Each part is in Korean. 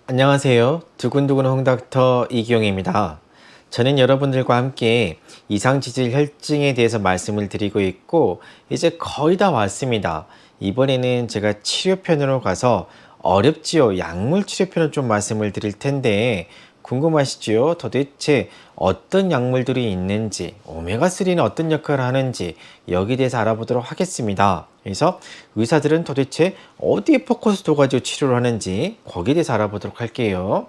안녕하세요. 두근두근 홍닥터 이기용입니다. 저는 여러분들과 함께 이상지질 혈증에 대해서 말씀을 드리고 있고 이제 거의 다 왔습니다. 이번에는 제가 치료편으로 가서 어렵지요. 약물 치료편을 좀 말씀을 드릴 텐데 궁금하시죠? 도대체 어떤 약물들이 있는지, 오메가3는 어떤 역할을 하는지 여기에 대해서 알아보도록 하겠습니다. 그래서 의사들은 도대체 어디에 포커스 둬가지고 치료를 하는지 거기에 대해서 알아보도록 할게요.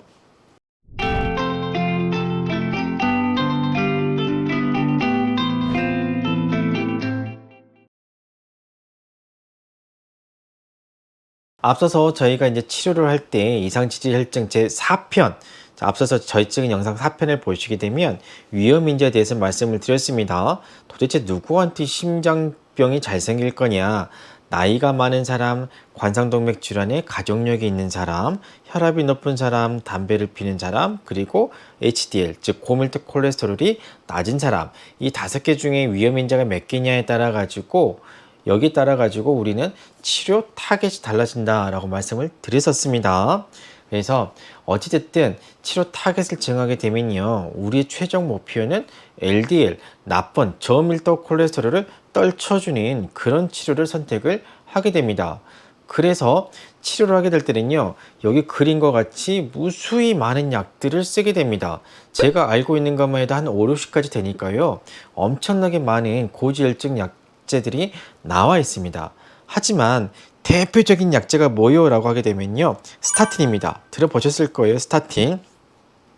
앞서서 저희가 이제 치료를 할 때 이상지질혈증 제 4편, 앞서서 저희 찍은 영상 4편을 보시게 되면 위험인지에 대해서 말씀을 드렸습니다. 도대체 누구한테 심장병이 잘 생길 거냐? 나이가 많은 사람, 관상동맥 질환에 가족력이 있는 사람, 혈압이 높은 사람, 담배를 피는 사람, 그리고 HDL, 즉 고밀도 콜레스테롤이 낮은 사람, 이 5개 중에 위험인자가 몇 개냐에 따라 가지고 여기 따라 가지고 우리는 치료 타겟이 달라진다라고 말씀을 드렸었습니다. 그래서 어찌됐든 치료 타겟을 정하게 되면요, 우리의 최종 목표는 LDL, 나쁜 저밀도 콜레스테롤을 떨쳐주는 그런 치료를 선택을 하게 됩니다. 그래서 치료를 하게 될 때는요, 여기 그린 것 같이 무수히 많은 약들을 쓰게 됩니다. 제가 알고 있는 것만 해도 한 5, 60가지 되니까요, 엄청나게 많은 고지혈증 약제들이 나와 있습니다. 하지만 대표적인 약제가 뭐요? 라고 하게 되면요, 스타틴입니다. 들어보셨을 거예요. 스타틴.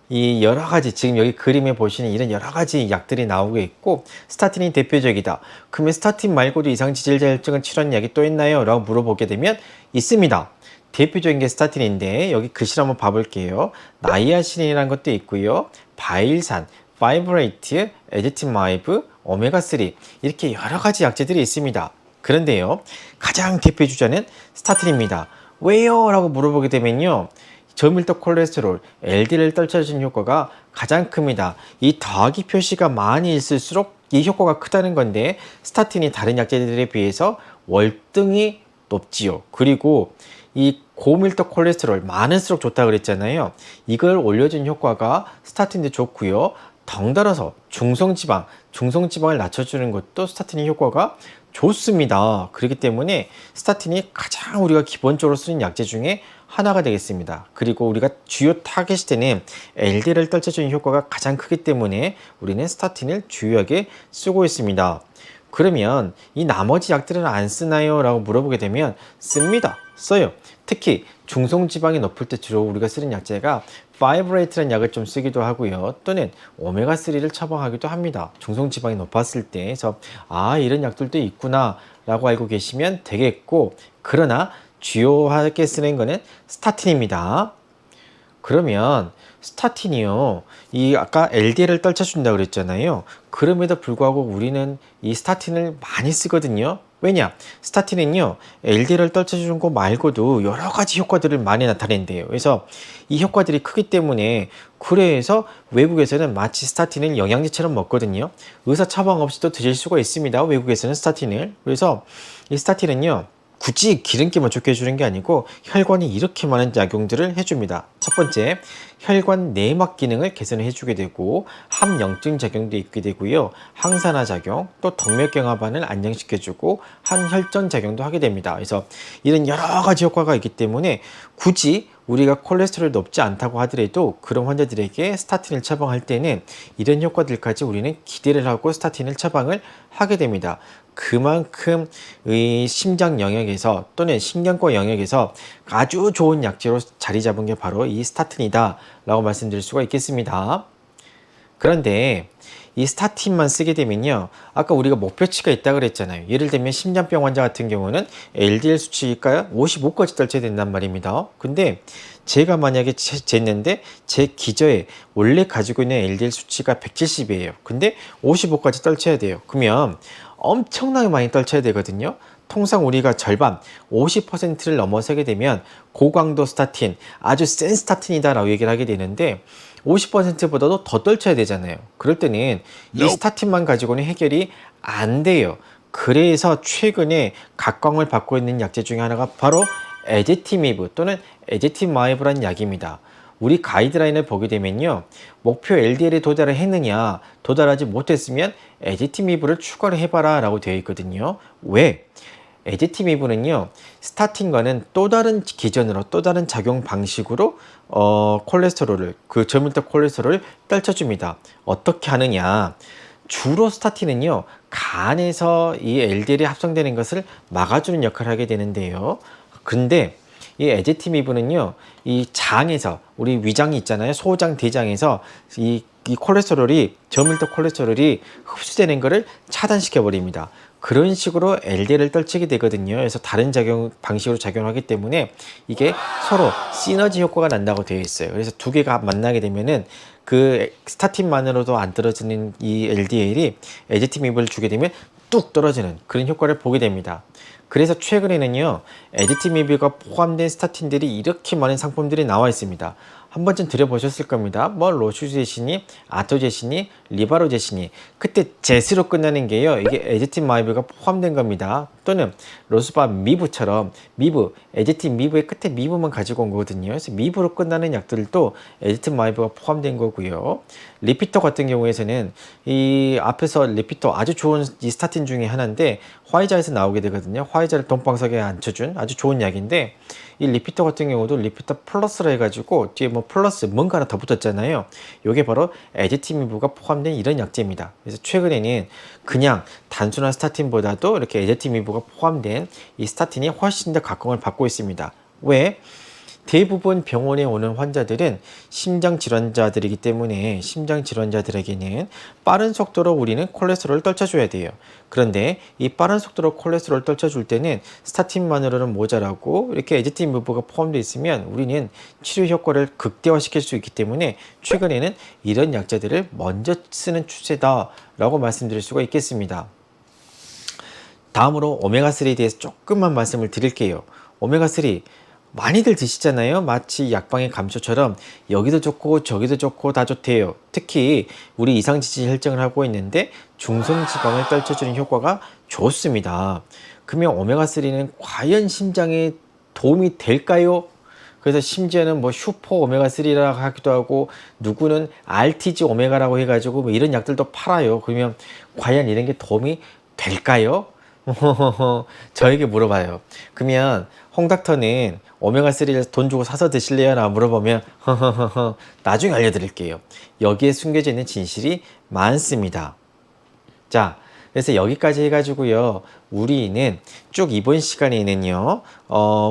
이 여러 가지 지금 여기 그림에 보시는 이런 여러 가지 약들이 나오고 있고 스타틴이 대표적이다. 그러면 스타틴 말고도 이상지질자혈증을 치료하는 약이 또 있나요? 라고 물어보게 되면 있습니다. 대표적인 게 스타틴인데 여기 글씨를 한번 봐볼게요. 나이아신이라는 것도 있고요. 바일산, 파이브레이트, 에제티마이브, 오메가3 이렇게 여러 가지 약제들이 있습니다. 그런데요, 가장 대표 주자는 스타틴입니다. 왜요? 라고 물어보게 되면요, 저밀도 콜레스테롤, LDL을 떨쳐주는 효과가 가장 큽니다. 이 더하기 표시가 많이 있을수록 이 효과가 크다는 건데 스타틴이 다른 약제들에 비해서 월등히 높지요. 그리고 이 고밀도 콜레스테롤 많을수록 좋다 그랬잖아요. 이걸 올려준 효과가 스타틴도 좋고요. 덩달아서 중성지방을 낮춰주는 것도 스타틴의 효과가 좋습니다. 그렇기 때문에 스타틴이 가장 우리가 기본적으로 쓰는 약제 중에 하나가 되겠습니다. 그리고 우리가 주요 타겟이 되는 LDL을 떨쳐주는 효과가 가장 크기 때문에 우리는 스타틴을 주요하게 쓰고 있습니다. 그러면 이 나머지 약들은 안 쓰나요? 라고 물어보게 되면 씁니다. 써요. 특히 중성지방이 높을 때 주로 우리가 쓰는 약제가 파이브레이트라는 약을 좀 쓰기도 하고요. 또는 오메가3를 처방하기도 합니다. 중성지방이 높았을 때. 그래서 이런 약들도 있구나 라고 알고 계시면 되겠고, 그러나 주요하게 쓰는 거는 스타틴입니다. 그러면 스타틴이요, 이 아까 LDL을 떨쳐준다 그랬잖아요. 그럼에도 불구하고 우리는 이 스타틴을 많이 쓰거든요. 왜냐? 스타틴은요, LDL을 떨쳐주는 거 말고도 여러 가지 효과들을 많이 나타낸대요. 그래서 이 효과들이 크기 때문에, 그래서 외국에서는 마치 스타틴을 영양제처럼 먹거든요. 의사 처방 없이도 드실 수가 있습니다. 외국에서는 스타틴을. 그래서 이 스타틴은요, 굳이 기름기만 좋게 해주는 게 아니고 혈관이 이렇게 많은 작용들을 해줍니다. 첫 번째, 혈관 내막 기능을 개선해 주게 되고 항염증 작용도 있게 되고요, 항산화 작용, 또 동맥경화반을 안정시켜주고 항혈전 작용도 하게 됩니다. 그래서 이런 여러 가지 효과가 있기 때문에 굳이 우리가 콜레스테롤이 높지 않다고 하더라도 그런 환자들에게 스타틴을 처방할 때는 이런 효과들까지 우리는 기대를 하고 스타틴을 처방을 하게 됩니다. 그만큼 의 심장 영역에서 또는 신경과 영역에서 아주 좋은 약제로 자리 잡은 게 바로 이 스타틴이다 라고 말씀드릴 수가 있겠습니다. 그런데 이 스타틴만 쓰게 되면요, 아까 우리가 목표치가 있다고 그랬잖아요. 예를 들면 심장병 환자 같은 경우는 LDL 수치가 55까지 떨쳐야 된단 말입니다. 근데 제가 만약에 쟀는데 제 기저에 원래 가지고 있는 LDL 수치가 170이에요. 근데 55까지 떨쳐야 돼요. 그러면 엄청나게 많이 떨쳐야 되거든요. 통상 우리가 절반 50%를 넘어서게 되면 고강도 스타틴, 아주 센 스타틴이다 라고 얘기를 하게 되는데 50%보다도 더 떨쳐야 되잖아요. 그럴 때는 이 스타틴만 가지고는 해결이 안 돼요. 그래서 최근에 각광을 받고 있는 약제 중에 하나가 바로 에제티미브 또는 에제티마이브라는 약입니다. 우리 가이드라인을 보게 되면요, 목표 LDL에 도달을 했느냐, 도달하지 못했으면 에제티미브를 추가를 해봐라 라고 되어 있거든요. 왜? 에제티미브는요, 스타틴과는 또 다른 기전으로, 또 다른 작용 방식으로 콜레스테롤을, 그 저밀도 콜레스테롤을 떨쳐줍니다. 어떻게 하느냐? 주로 스타틴은요, 간에서 이 LDL이 합성되는 것을 막아주는 역할을 하게 되는데요. 근데 이 에제티미브는요, 이 장에서, 우리 위장이 있잖아요. 소장, 대장에서 이 콜레스테롤이, 저밀도 콜레스테롤이 흡수되는 것을 차단시켜 버립니다. 그런 식으로 LDL을 떨치게 되거든요. 그래서 다른 작용 방식으로 작용하기 때문에 이게 서로 시너지 효과가 난다고 되어 있어요. 그래서 두 개가 만나게 되면은 그 스타틴만으로도 안 떨어지는 이 LDL이 에제티미브를 주게 되면 뚝 떨어지는 그런 효과를 보게 됩니다. 그래서 최근에는요, 에제티미브가 포함된 스타틴들이 이렇게 많은 상품들이 나와 있습니다. 한 번쯤 들어보셨을 겁니다. 뭐 로슈제시니, 아토제시니, 리바로제시니. 그때 제스로 끝나는 게요, 이게 에제티마이브가 포함된 겁니다. 또는 로스바미브처럼 미브, 에제티미브의 끝에 미브만 가지고 온 거거든요. 그래서 미브로 끝나는 약들도 에제티마이브가 포함된 거고요. 리피터 같은 경우에는 이 앞에서 리피터 아주 좋은 이 스타틴 중에 하나인데 화이자에서 나오게 되거든요. 화이자를 돈방석에 앉혀준 아주 좋은 약인데, 이 리피터 같은 경우도 리피터 플러스라 해가지고 뒤에 뭐 플러스 뭔가 하나 더 붙었잖아요. 이게 바로 에제티미브가 포함된 이런 약제입니다. 그래서 최근에는 그냥 단순한 스타틴보다도 이렇게 에제티미브가 포함된 이 스타틴이 훨씬 더 각광을 받고 있습니다. 왜? 대부분 병원에 오는 환자들은 심장질환자들이기 때문에 심장질환자들에게는 빠른 속도로 우리는 콜레스테롤을 떨쳐줘야 돼요. 그런데 이 빠른 속도로 콜레스테롤을 떨쳐줄 때는 스타틴만으로는 모자라고 이렇게 에제티미브가 포함되어 있으면 우리는 치료 효과를 극대화시킬 수 있기 때문에 최근에는 이런 약제들을 먼저 쓰는 추세다라고 말씀드릴 수가 있겠습니다. 다음으로 오메가3에 대해서 조금만 말씀을 드릴게요. 오메가3 많이들 드시잖아요. 마치 약방의 감초처럼 여기도 좋고 저기도 좋고 다 좋대요. 특히 우리 이상지질 혈증을 하고 있는데 중성지방을 떨쳐주는 효과가 좋습니다. 그러면 오메가3는 과연 심장에 도움이 될까요? 그래서 심지어는 뭐 슈퍼 오메가3라고 하기도 하고, 누구는 RTG 오메가라고 해가지고 뭐 이런 약들도 팔아요. 그러면 과연 이런 게 도움이 될까요? 저에게 물어봐요. 그러면 홍닥터는 오메가3를 돈 주고 사서 드실래요? 라고 물어보면 나중에 알려드릴게요. 여기에 숨겨져 있는 진실이 많습니다. 자, 그래서 여기까지 해가지고요, 우리는 쭉 이번 시간에는요,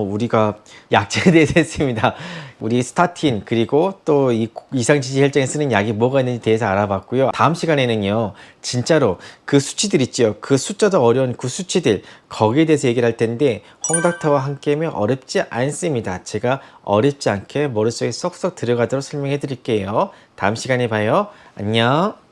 우리가 약제에 대해서 했습니다. 우리 스타틴, 그리고 또 이 이상지질 혈증에 쓰는 약이 뭐가 있는지 대해서 알아봤고요. 다음 시간에는요, 진짜로 그 수치들 있죠. 그 숫자도 어려운 그 수치들, 거기에 대해서 얘기를 할 텐데, 홍닥터와 함께하면 어렵지 않습니다. 제가 어렵지 않게 머릿속에 쏙쏙 들어가도록 설명해 드릴게요. 다음 시간에 봐요. 안녕.